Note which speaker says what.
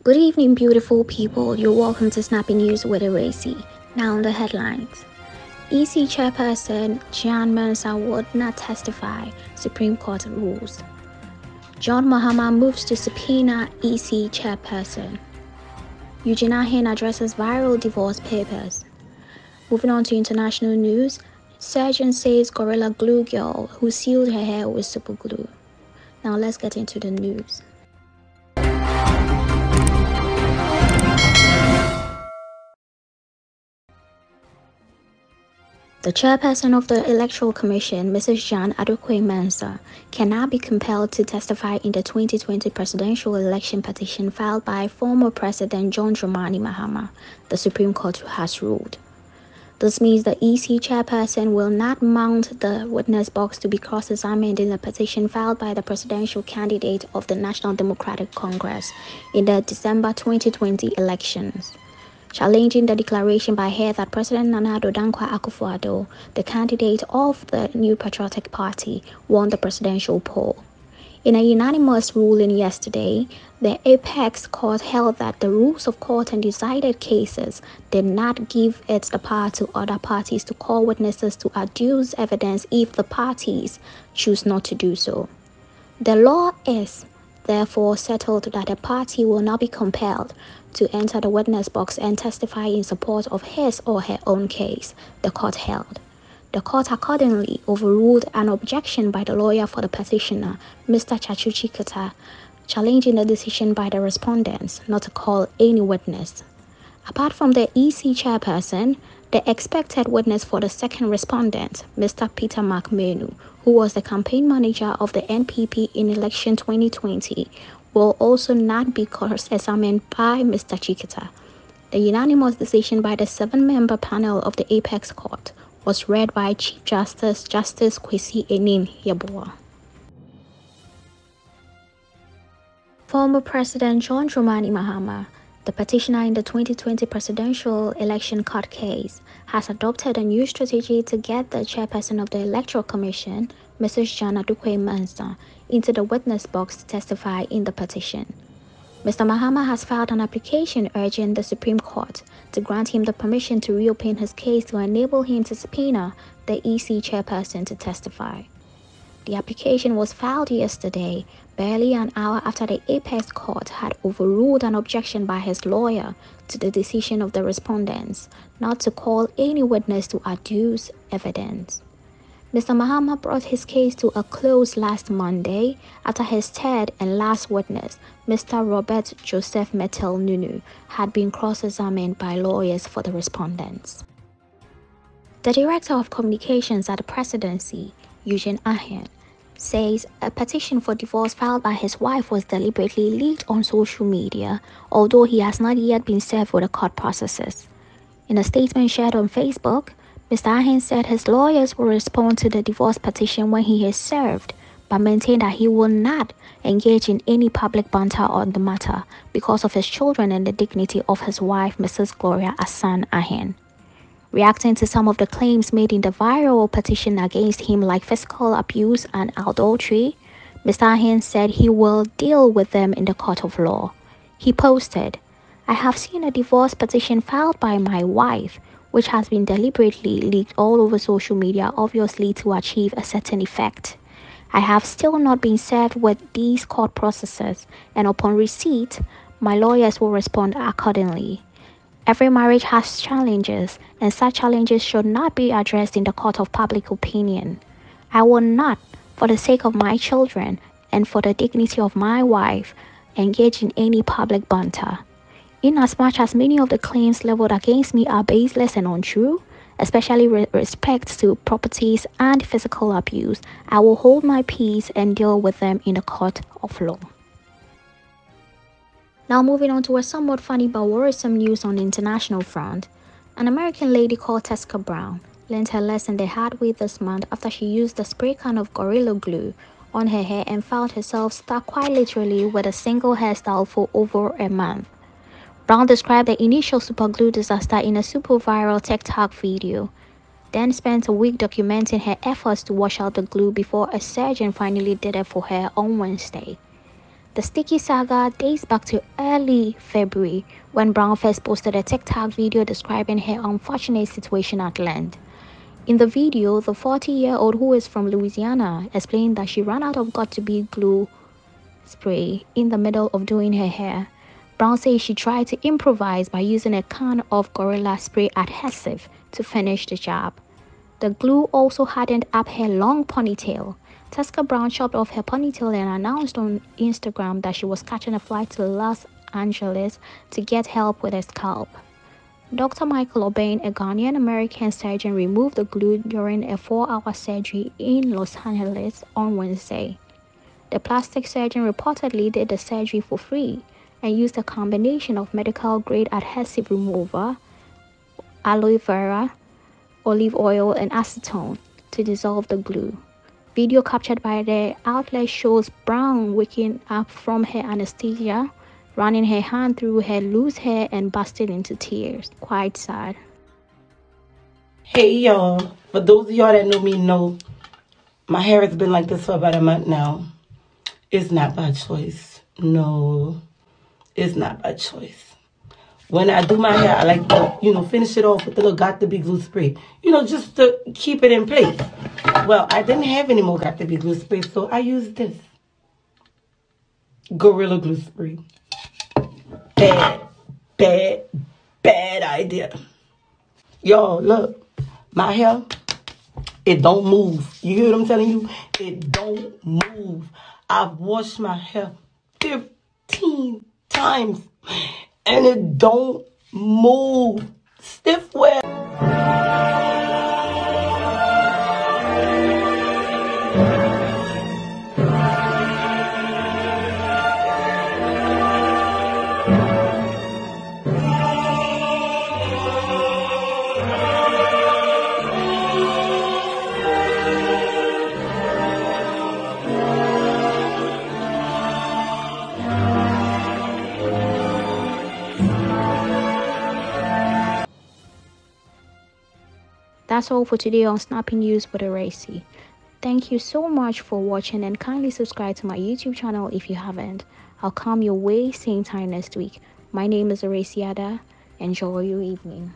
Speaker 1: Good evening, beautiful people. You're welcome to Snappy News with Ewura Esi. Now, on the headlines. Esi Chairperson John Mensah would not testify, Supreme Court rules. John Mahama moves to subpoena Esi Chairperson. Eugene Ahen addresses viral divorce papers. Moving on to international news, surgeon says Gorilla Glue girl who sealed her hair with super glue. Now let's get into the news. The chairperson of the Electoral Commission, Mrs. Adda Mensah, cannot be compelled to testify in the 2020 presidential election petition filed by former President John Dramani Mahama, the Supreme Court has ruled. This means the EC chairperson will not mount the witness box to be cross-examined in the petition filed by the presidential candidate of the National Democratic Congress in the December 2020 elections, challenging the declaration by her that President Nana Addo Dankwa Akufo-Addo, the candidate of the New Patriotic Party, won the presidential poll. In a unanimous ruling yesterday, the Apex Court held that the rules of court and decided cases did not give it the power to other parties to call witnesses to adduce evidence if the parties choose not to do so. The law is therefore settled that a party will not be compelled to enter the witness box and testify in support of his or her own case, the court held. The court accordingly overruled an objection by the lawyer for the petitioner, Mr. Chachuchi Kata, challenging the decision by the respondents not to call any witness. Apart from the EC chairperson, the expected witness for the second respondent, Mr. Peter McMenu, who was the campaign manager of the NPP in election 2020, will also not be cross-examined by Mr. Chiketa. The unanimous decision by the 7-member panel of the Apex Court was read by Chief Justice Kwesi Enin Yeboah. Former President John Dramani Mahama, the petitioner in the 2020 presidential election court case, has adopted a new strategy to get the chairperson of the Electoral Commission, Mrs. Adda Mensah, into the witness box to testify in the petition. Mr. Mahama has filed an application urging the Supreme Court to grant him the permission to reopen his case to enable him to subpoena the EC chairperson to testify. The application was filed yesterday, barely an hour after the Apex Court had overruled an objection by his lawyer to the decision of the respondents not to call any witness to adduce evidence. Mr. Mahama brought his case to a close last Monday after his third and last witness, Mr. Robert Joseph Metel Nunu, had been cross-examined by lawyers for the respondents. The Director of Communications at the Presidency, Eugene Ahen, says a petition for divorce filed by his wife was deliberately leaked on social media, although he has not yet been served with the court processes. In a statement shared on Facebook, Mr. Ahen said his lawyers will respond to the divorce petition when he is served, but maintained that he will not engage in any public banter on the matter because of his children and the dignity of his wife, Mrs. Gloria Asan Ahen. Reacting to some of the claims made in the viral petition against him, like physical abuse and adultery, Mr. Ahen said he will deal with them in the court of law. He posted, "I have seen a divorce petition filed by my wife, which has been deliberately leaked all over social media, obviously to achieve a certain effect. I have still not been served with these court processes, and upon receipt, my lawyers will respond accordingly. Every marriage has challenges, and such challenges should not be addressed in the court of public opinion. I will not, for the sake of my children and for the dignity of my wife, engage in any public banter. Inasmuch as many of the claims leveled against me are baseless and untrue, especially with respect to properties and physical abuse, I will hold my peace and deal with them in the court of law." Now moving on to a somewhat funny but worrisome news on the international front. An American lady called Tesca Brown learned her lesson the hard way this month after she used a spray can of Gorilla Glue on her hair and found herself stuck quite literally with a single hairstyle for over a month. Brown described the initial superglue disaster in a super viral TikTok video, then spent a week documenting her efforts to wash out the glue before a surgeon finally did it for her on Wednesday. The sticky saga dates back to early February when Brown first posted a TikTok video describing her unfortunate situation at Land. In the video, the 40-year-old, who is from Louisiana, explained that she ran out of got-to-be glue spray in the middle of doing her hair. Brown says she tried to improvise by using a can of Gorilla Spray adhesive to finish the job. The glue also hardened up her long ponytail. Tusker Brown chopped off her ponytail and announced on Instagram that she was catching a flight to Los Angeles to get help with her scalp. Dr. Michael O'Bain, a Ghanaian-American surgeon, removed the glue during a 4-hour surgery in Los Angeles on Wednesday. The plastic surgeon reportedly did the surgery for free and used a combination of medical-grade adhesive remover, aloe vera, olive oil, and acetone to dissolve the glue. Video captured by the outlet shows Brown waking up from her anesthesia, running her hand through her loose hair and bursting into tears. Quite sad.
Speaker 2: Hey y'all, for those of y'all that know me know, my hair has been like this for about a month now. It's not by choice. No, it's not by choice. When I do my hair, I like to, finish it off with a little got-to-be glue spray. Just to keep it in place. Well, I didn't have any more got-to-be glue spray, so I used this. Gorilla Glue Spray. Bad idea. Y'all, look. My hair, it don't move. You hear what I'm telling you? It don't move. I've washed my hair 15 times. And it don't move. Stiff wear.
Speaker 1: That's all for today on Snappy News with Ewura Esi. Thank you so much for watching and kindly subscribe to my YouTube channel if you haven't. I'll come your way same time next week. My name is Ewura Esi Adda. Enjoy your evening.